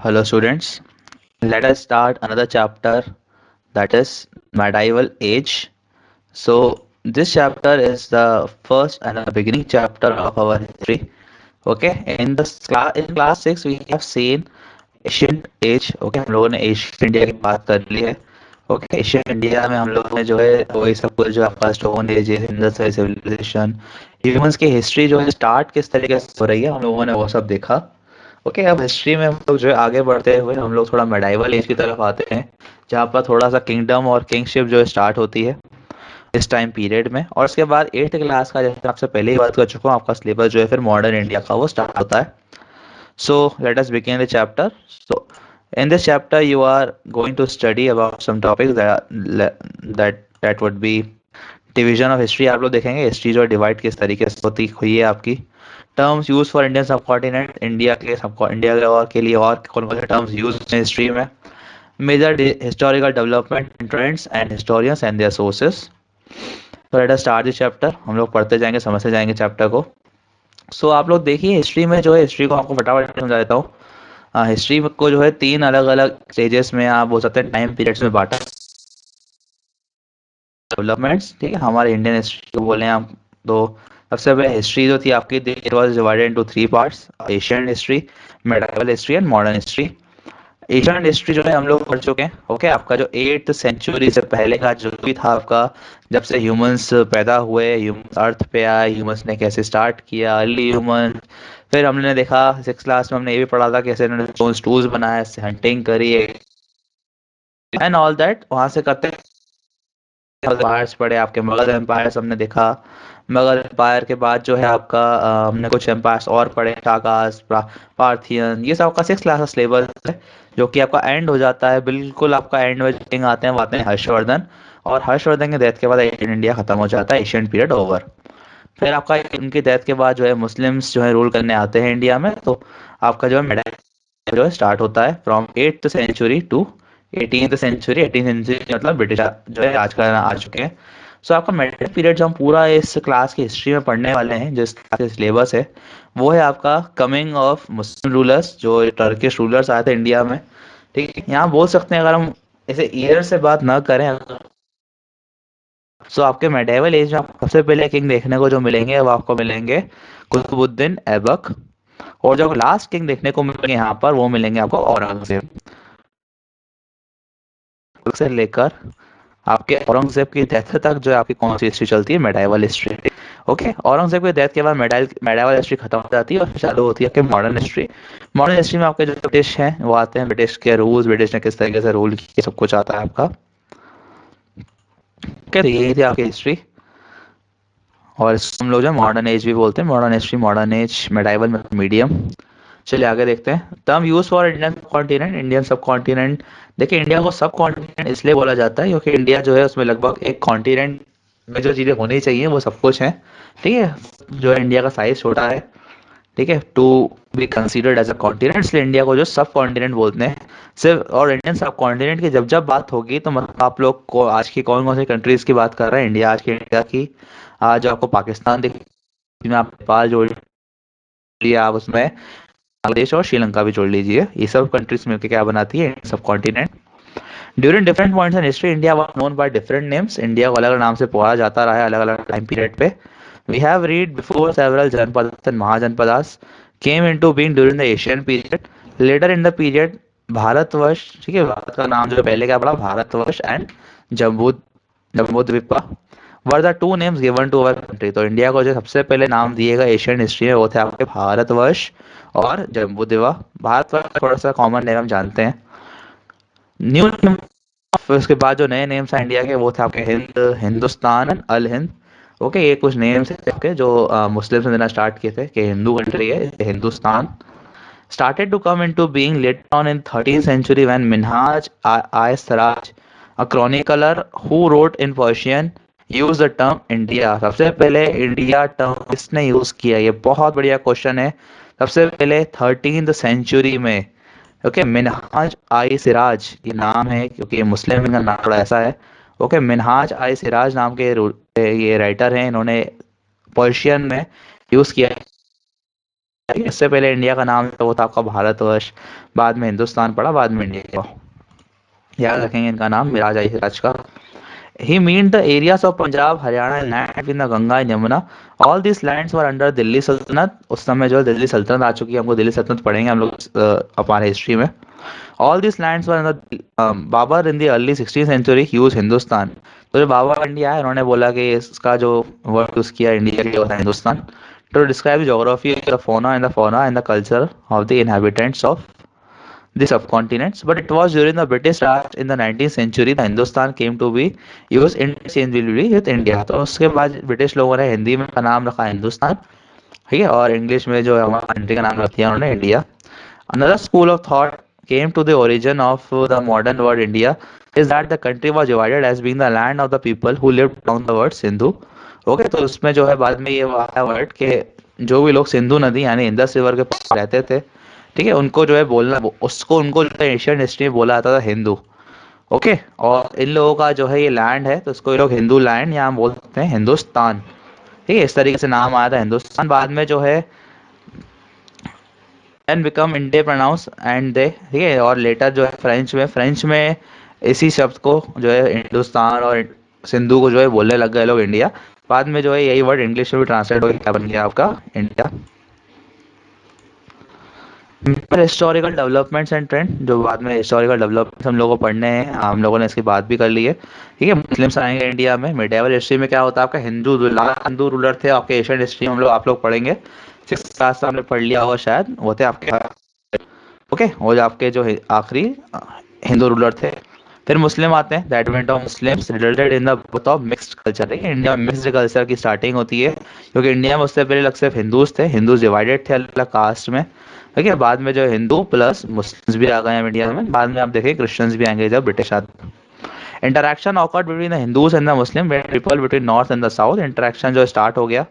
Hello, students. Let us start another chapter, that is medieval age. So, this chapter is the first and the beginning chapter of our history. Okay, in class 6 we have seen ancient age. Okay, हम लोगों ने Asian India की बात कर ली है. Okay, Asian India में हम लोगों ने जो है वही सब कुछ जो आपका stone age, Indus civilization, humans की हिस्ट्री जो है स्टार्ट किस तरीके से हो रही है हम लोगों ने वो सब देखा. ओके, अब हिस्ट्री में हम लोग जो है आगे बढ़ते हुए हम लोग थोड़ा मेडाइवल एज की तरफ आते हैं, जहाँ पर थोड़ा सा किंगडम और किंगशिप जो है स्टार्ट होती है इस टाइम पीरियड में. और उसके बाद एट्थ क्लास का, जैसे आपसे पहले ही बात कर चुका हूँ, आपका सिलेबस जो है फिर मॉडर्न इंडिया का वो स्टार्ट होता है. So let us begin the chapter. So in this chapter you are going to study about some topics that would be division of history. आप लोग देखेंगे हिस्ट्री जो डिवाइड किस तरीके से होती हुई है आपकी. Terms use for Indian subcontinent, India के और के लिए और कौन कौन से टर्म्स यूज हैं हिस्ट्री में. Major historical development trends and historians and their sources. तो let us start this chapter. हम लोग पढ़ते जाएंगे, समझते जाएंगे चैप्टर को. सो आप लोग देखिए हिस्ट्री में जो है, हिस्ट्री को आपको फटाफट समझा देता हूँ. हिस्ट्री को जो है तीन अलग अलग स्टेजेस में आप बोल सकते हैं, टाइम पीरियड्स में बांटा. डेवलपमेंट्स, ठीक है, हमारे इंडियन हिस्ट्री को बोले हम. तो सबसे पहले हिस्ट्री जो थी आपकी, it was divided into three parts: Asian history, medieval history and modern history. Asian history जो है हम लोग पढ़ चुके हैं. ओके, आपका जो 8th सेंचुरी से पहले का जो भी था आपका, जब से ह्यूमंस पैदा हुए, ह्यूमंस अर्थ पे आए, ह्यूमंस ने कैसे स्टार्ट किया, अर्ली ह्यूमन. फिर हमने देखा 6th क्लास में, हमने ये भी पढ़ा था कैसे इन्होंने टूल्स बनाए, हंटिंग करी एंड ऑल दैट. वहां से करते एम्पायर्स पढ़े, आपके मगध एम्पायर्स हमने देखा. मगध एम्पायर के बाद जो है आपका हमने कुछ एम्पायर्स और पढ़े, टाकास, पार्थियन. ये सब आपका 6th क्लास का सिलेबस है, जो कि आपका एंड हो जाता है. बिल्कुल आपका एंड में किंग आते हैं, वो आते हैं हर्षवर्धन. और हर्षवर्धन की डेथ के बाद एशियन इंडिया खत्म हो जाता है, एशियन पीरियड ओवर. फिर आपका इनकी डेथ के बाद जो है मुस्लिम्स जो है रूल करने आते हैं इंडिया में. तो आपका जो है जो है स्टार्ट होता है from 8th century to 18th century. 18th century मतलब ब्रिटिश जो है आज का आ चुके हैं. सो आपका मेडिवल पीरियड जो हम पूरा इस क्लास की हिस्ट्री में पढ़ने वाले हैं, जिस क्लास का सिलेबस है, वो है आपका कमिंग ऑफ मुस्लिम रूलर्स, जो टर्किश रूलर्स आए थे इंडिया में. ठीक है, यहाँ बोल सकते हैं अगर हम इसे ईयर से बात ना करें, सो आपके मेडिवल एज में आपको सबसे पहले किंग देखने को जो मिलेंगे वो आपको मिलेंगे कुतुबुद्दीन ऐबक. और जो लास्ट किंग देखने को मिलेंगे यहाँ पर, वो मिलेंगे आपको औरंगजेब. से लेकर आपके औरंगजेब की डेथ तक जो है आपकी कौन सी हिस्ट्री चलती है, मेडाइवल हिस्ट्री. ओके, औरंगजेब की डेथ के बाद मेडाइवल हिस्ट्री खत्म हो जाती है और फिर चालू होती है आपकी मॉडर्न हिस्ट्री. मॉडर्न हिस्ट्री में आपके जो ब्रिटिश हैं वो आते हैं, ब्रिटिश के रूल्स, ब्रिटिश ने किस तरीके से रूल किया, सब कुछ आता है आपका. ओके, तो यही थी आपकी हिस्ट्री. और इसको हम लोग जो है मॉडर्न एज भी बोलते हैं, modern history, modern age, medieval, medium. चलिए आगे देखते हैं. Term use for Indian continent, Indian सब कॉन्टिनेंट. देखिए इंडिया को सब कॉन्टिनेंट इसलिए बोला जाता है क्योंकि इंडिया जो है उसमें लगभग एक कॉन्टिनेंट में जो चीज़ें होनी चाहिए वो सब कुछ है. ठीक है, जो है इंडिया का साइज छोटा है, ठीक है, to be considered as a continent, इसलिए इंडिया को जो सब कॉन्टिनेंट बोलते हैं सिर्फ. और इंडियन सब कॉन्टिनेंट की जब जब बात होगी तो मतलब आप लोग को आज की कौन कौन सी कंट्रीज की बात कर रहे हैं, इंडिया आज की, इंडिया की. आज आपको पाकिस्तान दिख, में आप नेपाल जोड़ लिया, आप उसमें बांग्लादेश और श्रीलंका भी जोड़ लीजिए. ये सब कंट्रीज मिलकर क्या बनाती है, सब continent. During different points in history India was known by different names. India को अलग अलग नाम से पुकारा जाता रहा है अलग अलग टाइम पीरियड पे. We have read before several janapadas and mahajanapadas came into being during the Asian period. Later in the period Bharatvarsh, ठीक है, भारत का नाम जो पहले क्या पड़ा, Bharatvarsh and Jambu Jambudvipa were the two names given to our country. तो इंडिया को जो सबसे पहले नाम दिए गए एशियन हिस्ट्री में वो थे आपके भारतवर्ष और जम्बूद्वीपा. भारतवर्ष का थोड़ा सा कॉमन नेम हम जानते हैं. न्यू, फिर उसके बाद जो नए नेम्स हैं इंडिया के वो थे आपके हिंद, हिंदुस्तान एंड अल हिंद. ओके, ये कुछ नेम्स हैं आपके जो मुस्लिम्स ने देना स्टार्ट किए थे कि हिंदू कंट्री है Hindustan. started to come into being later on in 13th century when Minhaj I Siraj, a chronicler who wrote in Persian, used the term India. सबसे पहले इंडिया टर्म किसने यूज किया, ये बहुत बढ़िया क्वेश्चन है. सबसे पहले 13th सेंचुरी में. ओके, मिनहाज आई सिराज ये नाम है क्योंकि ये मुस्लिम का नाम थोड़ा ऐसा है. ओके, मिनहाज आई सिराज नाम के ये राइटर हैं, इन्होंने पर्शियन में यूज किया इससे पहले इंडिया का नाम था वो था आपका भारतवर्ष, बाद में हिंदुस्तान पड़ा, बाद में इंडिया। याद रखेंगे इनका नाम मिराज राज का। He meant the areas of Punjab, Haryana and land between the Ganga and Yamuna. All these lands were under Delhi सल्तनत। उस समय जो है दिल्ली सल्तनत आ चुकी है, हमको दिल्ली सल्तनत पढ़ेंगे हम लोग हमारे हिस्ट्री में। All these lands were under Babar in the early 16th century used Hindustan. तो जो बाबर इंडिया है उन्होंने बोला कि इसका जो वर्ड यूज किया इंडिया के लिए वो था Hindustan. To describe the geography, the fauna and the culture of the inhabitants of the subcontinents, but it was during the British Raj in the 19th century the Hindustan came to be used interchangeably with India। तो उसके बाद British लोगों ने हिंदी में का नाम रखा हिंदुस्तान, ठीक है, और इंग्लिश में जो है हमारा कंट्री का नाम रख दिया उन्होंने India. Another school of thought came to the origin of the modern word India is that the country was divided as being the land of the people who lived along the word Sindhu। Okay, तो उसमें जो है बाद में ये आया word कि जो भी लोग सिंधु नदी यानी इंडस रिवर के पास रहते थे, ठीक है, उनको जो है बोलना उसको उनको जो है एशियन हिस्ट्री में बोला जाता था हिंदू। ओके, और इन लोगों का जो है ये लैंड है तो इसको ये लोग हिंदू लैंड यहाँ बोल सकते हैं हिंदुस्तान। ठीक है, इस तरीके से नाम आया था हिंदुस्तान। बाद में जो है and become India pronouns and they, ठीक है, और लेटर जो है फ्रेंच में इसी शब्द को जो है हिंदुस्तान और सिंधु को जो है बोलने लग गए लोग इंडिया। बाद में जो है यही वर्ड इंग्लिश में भी ट्रांसलेट हो गया, क्या बन गया आपका India. Historical developments and trend, जो बाद में हिस्टोरिकल डेवलपमेंट्स हम लोगों को पढ़ने हैं, हम लोगों ने इसकी बात भी कर ली है। ठीक है, मुस्लिम्स आएंगे इंडिया में। मिडेवल हिस्ट्री में क्या होता है आपका हिंदू रूलर थे आपके। एशियन हिस्ट्री में हम लोग आप लोग पढ़ेंगे, 6th क्लास से हमने पढ़ लिया होगा शायद, वो थे आपके। ओके, वो जो आपके जो आखिरी हिंदू रूलर थे। फिर मुस्लिम आते हैं, the advent of Muslims resulted in the birth of mixed culture. देखिए इंडिया में मिक्स्ड कल्चर की स्टार्टिंग होती है, क्योंकि इंडिया में उससे पहले लग सिर्फ हिंदूज थे, हिंदूज डिवाइडेड थे अलग अलग कास्ट में। ठीक है, बाद में जो हिंदू प्लस मुस्लिम्स भी आ गए हैं इंडिया में। बाद में आप देखें क्रिश्चियंस भी आएंगे जब ब्रिटिश आते। Interaction awkward between the Hindus and the Muslim, people between north and the south. Interaction जो स्टार्ट हो गया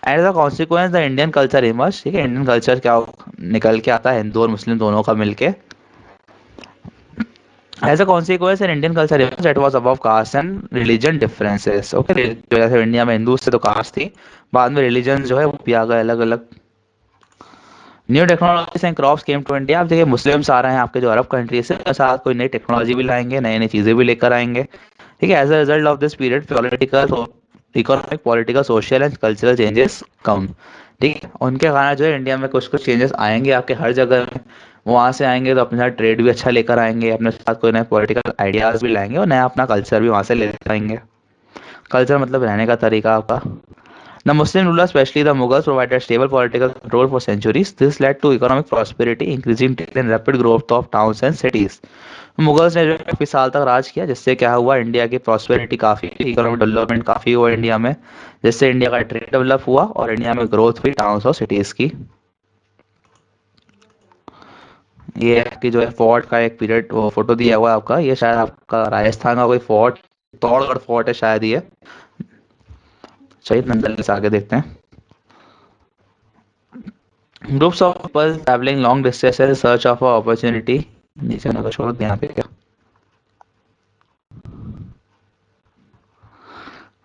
and the consequence the Indian culture emerge. ठीक है, इंडियन कल्चर क्या निकल के आता है हिंदू और मुस्लिम दोनों का मिलके। As a consequence, in Indian culture that was above caste and religion differences। Okay, जैसे इंडिया में हिंदू से तो कास्ट थी, बाद में रिलीजन जो है वो भी आ गए अलग अलग। New technologies and crops came to India. आप देखिए मुस्लिम्स आ रहे हैं आपके जो अरब कंट्री से, साथ कोई नई टेक्नोलॉजी भी लाएंगे, नई नई चीजें भी लेकर आएंगे। ठीक है, as a result of this period political economic political social and cultural changes come. ठीक है, उनके कारण जो है इंडिया में कुछ कुछ चेंजेस आएंगे आपके हर जगह में। वहाँ से आएंगे तो अपने साथ ट्रेड भी अच्छा लेकर आएंगे, अपने साथ कोई नए पॉलिटिकल आइडियाज भी लाएंगे और नया अपना कल्चर भी वहाँ से लेकर आएंगे। कल्चर मतलब रहने का तरीका आपका। The Muslim rulers, especially the Mughals, provided stable political control for centuries. This led to economic prosperity, increasing trade and rapid growth of towns and cities। Mughals ने जो है 20 साल तक राज किया, जिससे क्या हुआ इंडिया की प्रॉस्पेरिटी काफ़ी, इकोनॉमिक डेवलपमेंट काफ़ी हुआ इंडिया में, जिससे इंडिया का ट्रेड डेवलप हुआ और इंडिया में ग्रोथ हुई टाउन्स और सिटीज़ की। ये है कि जो है फोर्ट का एक पीरियड वो फोटो दिया हुआ है आपका, ये शायद आपका राजस्थान का कोई फोर्ट, चित्तौड़गढ़ फोर्ट है शायद ये। शहीद नंदन से आगे देखते हैं। Groups of people travelling long distance in search of opportunity. नीचे ना छोड़ दिया यहाँ पे क्या।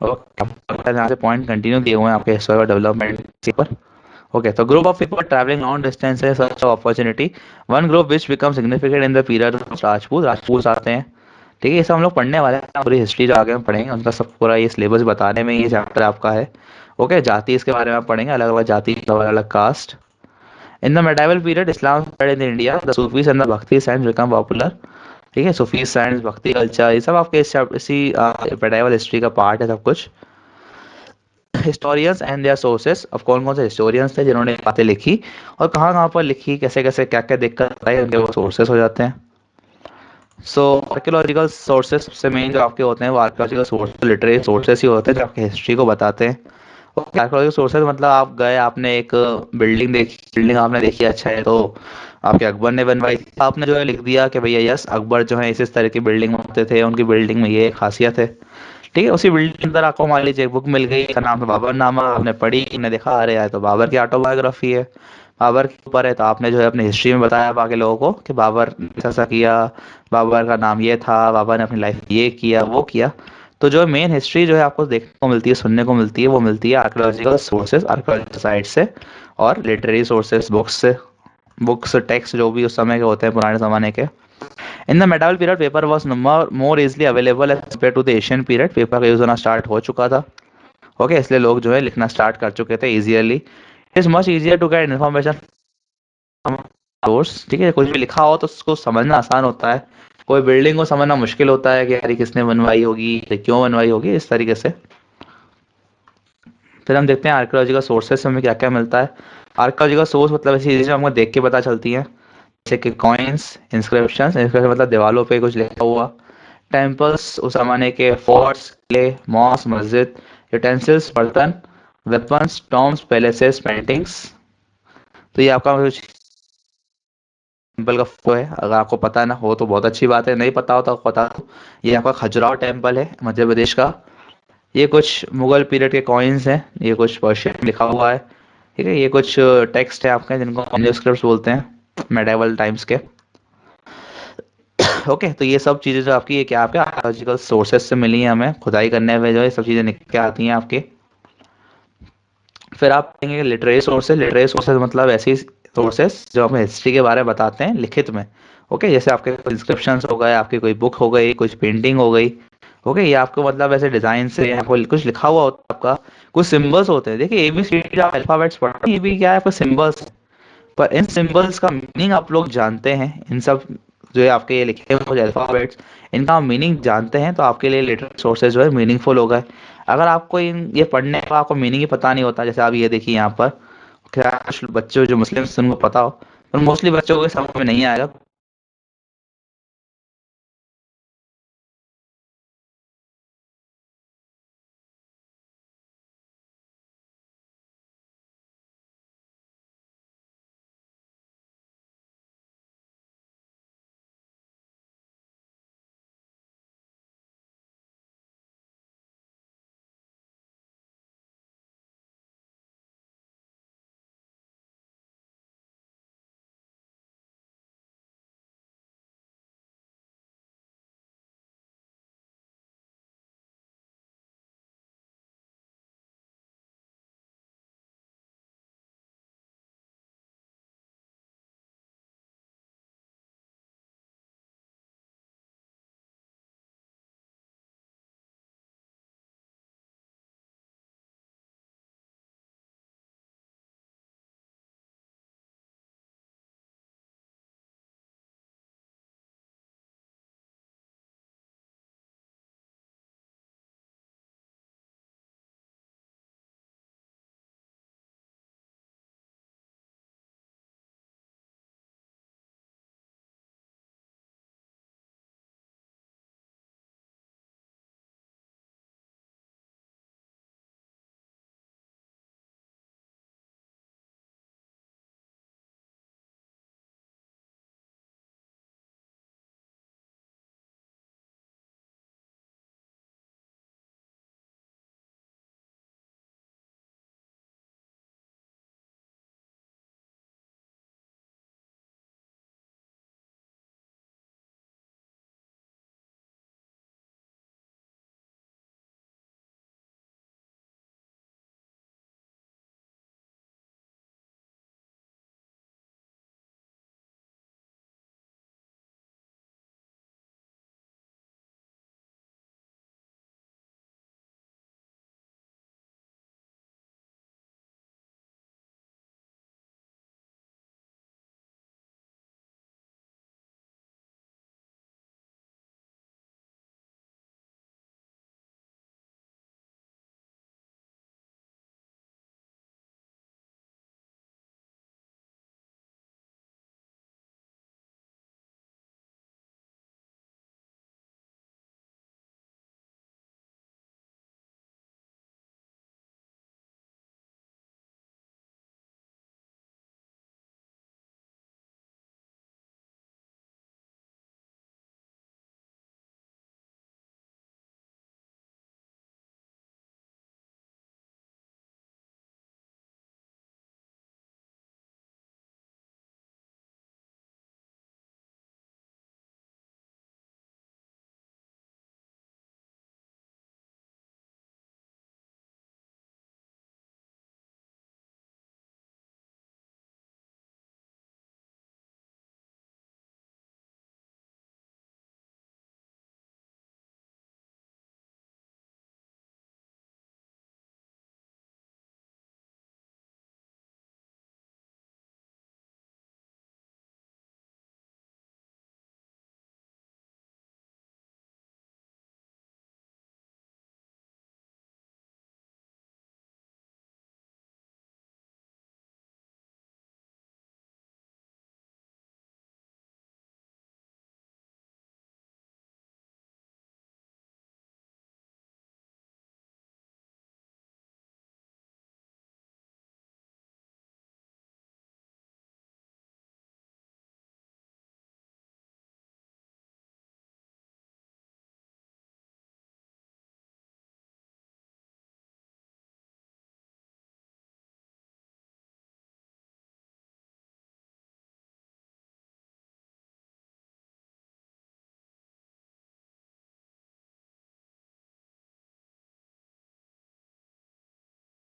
ओके, यहाँ से पॉइंट कंटिन्यू दिए हुए हैं आपके हिस्टोरिकल डेवलपमेंट पर। ओके, तो group of people travelling long distance in search of opportunity. One group which become significant in the period of Rajput. Rajput आते हैं, ठीक है, ये सब हम लोग पढ़ने वाले हैं, पूरी हिस्ट्री जो आगे हम पढ़ेंगे उनका सब पूरा ये सिलेबस बताने में ये चैप्टर आपका है। ओके, जाति इसके बारे में आप पढ़ेंगे, अलग अलग जाति, अलग अलग caste. In the medieval period Islam spread in India, the Sufis and the bhakti saints become popular. ठीक है, सूफी साइंस, भक्ति कल्चर, ये सब आपके इसी मेडाइवल हिस्ट्री का पार्ट है सब कुछ। Historians and their sources. अब कौन कौन से हिस्टोरियंस थे जिन्होंने बातें लिखी और कहाँ कहाँ पर लिखी, कैसे कैसे क्या क्या दिक्कत आई, उनके वो सोर्सेस हो जाते हैं। सो आर्कियोलॉजिकल सोर्सेस सबसे मेन जो आपके होते हैं वो आर्कियोलॉजिकल सोर्स, लिटरेरी सोर्सेस ही होते हैं जो आपकी हिस्ट्री को बताते हैं। आर्कियोलॉजिकल सोर्सेज मतलब आप गए, आपने एक बिल्डिंग देखी, बिल्डिंग आपने देखी, अच्छा है तो आपके अकबर ने बनवाई, आपने जो है लिख दिया कि भैया यस अकबर जो है इस तरह की बिल्डिंग बनाते थे, उनकी बिल्डिंग में ये खासियत है। ठीक है, उसी बिल्डिंग के अंदर आपको मान लीजिए एक बुक मिल गई, इसका नाम है बाबरनामा, आपने पढ़ी, ने देखा अरे यार तो बाबर की ऑटोबायोग्राफी है, बाबर के ऊपर है, तो आपने जो है अपनी हिस्ट्री में बताया बाकी लोगों को कि बाबर ने ऐसा किया, बाबर का नाम ये था, बाबर ने अपनी लाइफ ये किया वो किया। तो जो मेन हिस्ट्री जो है आपको देखने को मिलती है, सुनने को मिलती है, वो मिलती है आर्कियोलॉजिकल सोर्सेज, आर्कियोलॉजिकल साइट से। और लिटरेरी सोर्सेस, बुक्स टेक्स्ट जो भी उस समय के होते हैं, पुराने जमाने के। In the medieval period paper was more easily available as compare to the Asian period. Paper का यूज होना स्टार्ट हो चुका था। ओके, इसलिए लोग जो है लिखना स्टार्ट कर चुके थे इजियरली। It is much easier to get information source. ठीक है, कुछ भी लिखा हो तो उसको समझना आसान होता है। कोई बिल्डिंग को समझना मुश्किल होता है कि यार ये किसने बनवाई होगी, ये क्यों बनवाई होगी, इस तरीके से। फिर हम देखते हैं आर्कियोलॉजिकल सोर्सेस से हमें क्या क्या मिलता है। आर्कियोलॉजिकल सोर्स मतलब ऐसी चीजें हमको देख के पता चलती हैं, जैसे कि कॉइन्स, इंस्क्रिप्शंस। इंस्क्रिप्शन मतलब दीवारों पे कुछ लिखा हुआ। टेम्पल्स, उस जमाने के फोर्ट्स, किले, मॉस, मस्जिद। यूटेंसिल्स, बर्तन। Weapons, Tom's, palaces, paintings. तो ये आपका कुछ टेम्पल का फोटो है। अगर आपको पता ना हो तो बहुत अच्छी बात है, नहीं पता हो तो बता दो। ये आपका खजुराहो टेम्पल है मध्य प्रदेश का। ये कुछ मुगल पीरियड के कॉइन्स हैं, ये कुछ पर्शियन में लिखा हुआ है। ठीक है, ये कुछ टेक्स्ट है आपके जिनको मैन्युस्क्रिप्ट्स बोलते हैं, मेडाइवल टाइम्स के। ओके, तो ये सब चीज़ें जो आपकी, ये क्या आपके आर्कियोलॉजिकल सोर्सेज से मिली हैं, हमें खुदाई करने में जो ये सब चीज़ें निकल के आती हैं आपके। फिर आप देखेंगे लिटरेरी सोर्सेज। लिटरेरी सोर्सेज मतलब ऐसी सोर्सेज जो हमें हिस्ट्री के बारे में बताते हैं लिखित में। ओके, जैसे आपके इंस्क्रिप्शंस हो गए, आपकी कोई बुक हो गई, कुछ पेंटिंग हो गई। ओके, ये आपको मतलब ऐसे डिजाइन से या कोई कुछ लिखा हुआ होता है आपका, कुछ सिंबल्स होते हैं। देखिए ABCD आप अल्फाबेट्स पढ़ते हैं, ये भी क्या है आपका सिंबल्स। पर इन सिंबल्स का मीनिंग आप लोग जानते हैं, इन सब जो है आपके ये लिखे हुए कुछ अल्फाबेट्स, इनका मीनिंग जानते हैं तो आपके लिए लिटरेरी सोर्सेज जो है मीनिंगफुल होगा। अगर आपको इन ये पढ़ने का आपको मीनिंग ही पता नहीं होता, जैसे आप ये देखिए यहाँ पर, क्या कुछ बच्चे जो मुस्लिम हैं उनको पता हो, पर मोस्टली बच्चों को समझ में नहीं आएगा।